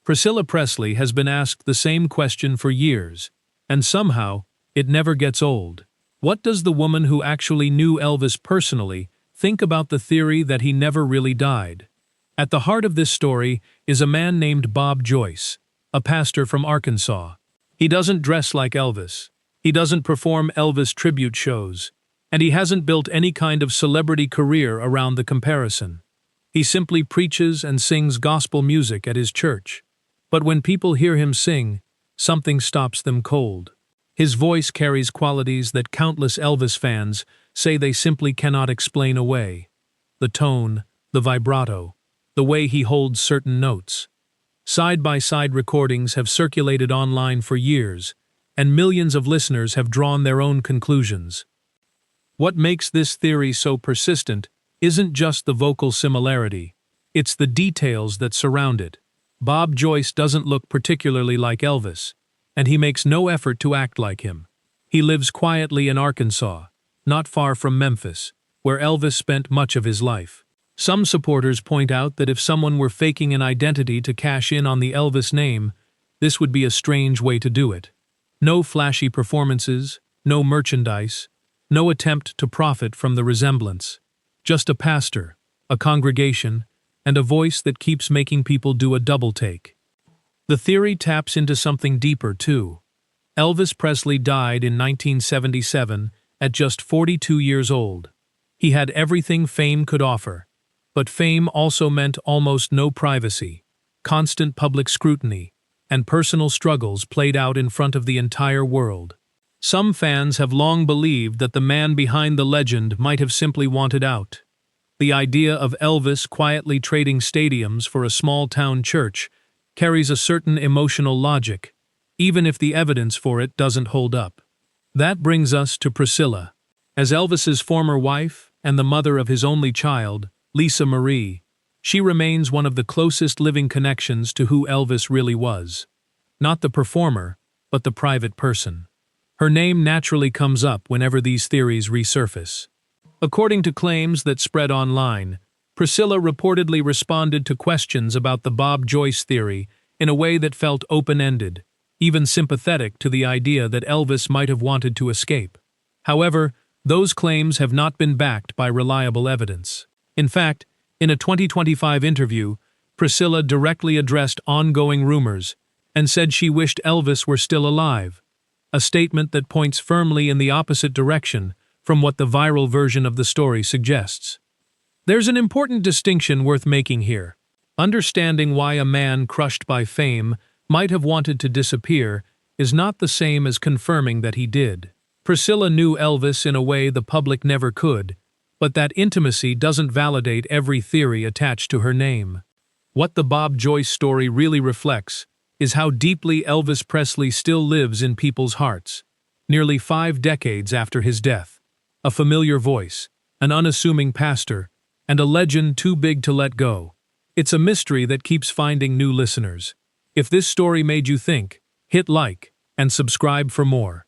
Priscilla Presley has been asked the same question for years, and somehow, it never gets old. What does the woman who actually knew Elvis personally think about the theory that he never really died? At the heart of this story is a man named Bob Joyce, a pastor from Arkansas. He doesn't dress like Elvis. He doesn't perform Elvis tribute shows. And he hasn't built any kind of celebrity career around the comparison. He simply preaches and sings gospel music at his church. But when people hear him sing, something stops them cold. His voice carries qualities that countless Elvis fans say they simply cannot explain away. The tone, the vibrato, the way he holds certain notes. Side-by-side recordings have circulated online for years, and millions of listeners have drawn their own conclusions. What makes this theory so persistent isn't just the vocal similarity, it's the details that surround it. Bob Joyce doesn't look particularly like Elvis, and he makes no effort to act like him. He lives quietly in Arkansas, not far from Memphis, where Elvis spent much of his life. Some supporters point out that if someone were faking an identity to cash in on the Elvis name, this would be a strange way to do it. No flashy performances, no merchandise, no attempt to profit from the resemblance. Just a pastor, a congregation, and a voice that keeps making people do a double take. The theory taps into something deeper, too. Elvis Presley died in 1977 at just 42 years old. He had everything fame could offer, but fame also meant almost no privacy, constant public scrutiny, and personal struggles played out in front of the entire world. Some fans have long believed that the man behind the legend might have simply wanted out. The idea of Elvis quietly trading stadiums for a small-town church carries a certain emotional logic, even if the evidence for it doesn't hold up. That brings us to Priscilla. As Elvis's former wife and the mother of his only child, Lisa Marie, she remains one of the closest living connections to who Elvis really was. Not the performer, but the private person. Her name naturally comes up whenever these theories resurface. According to claims that spread online, Priscilla reportedly responded to questions about the Bob Joyce theory in a way that felt open-ended, even sympathetic to the idea that Elvis might have wanted to escape. However, those claims have not been backed by reliable evidence. In fact, in a 2025 interview, Priscilla directly addressed ongoing rumors and said she wished Elvis were still alive, a statement that points firmly in the opposite direction from what the viral version of the story suggests. There's an important distinction worth making here. Understanding why a man crushed by fame might have wanted to disappear is not the same as confirming that he did. Priscilla knew Elvis in a way the public never could, but that intimacy doesn't validate every theory attached to her name. What the Bob Joyce story really reflects is how deeply Elvis Presley still lives in people's hearts. Nearly 5 decades after his death, a familiar voice, an unassuming pastor, and a legend too big to let go. It's a mystery that keeps finding new listeners. If this story made you think, hit like and subscribe for more.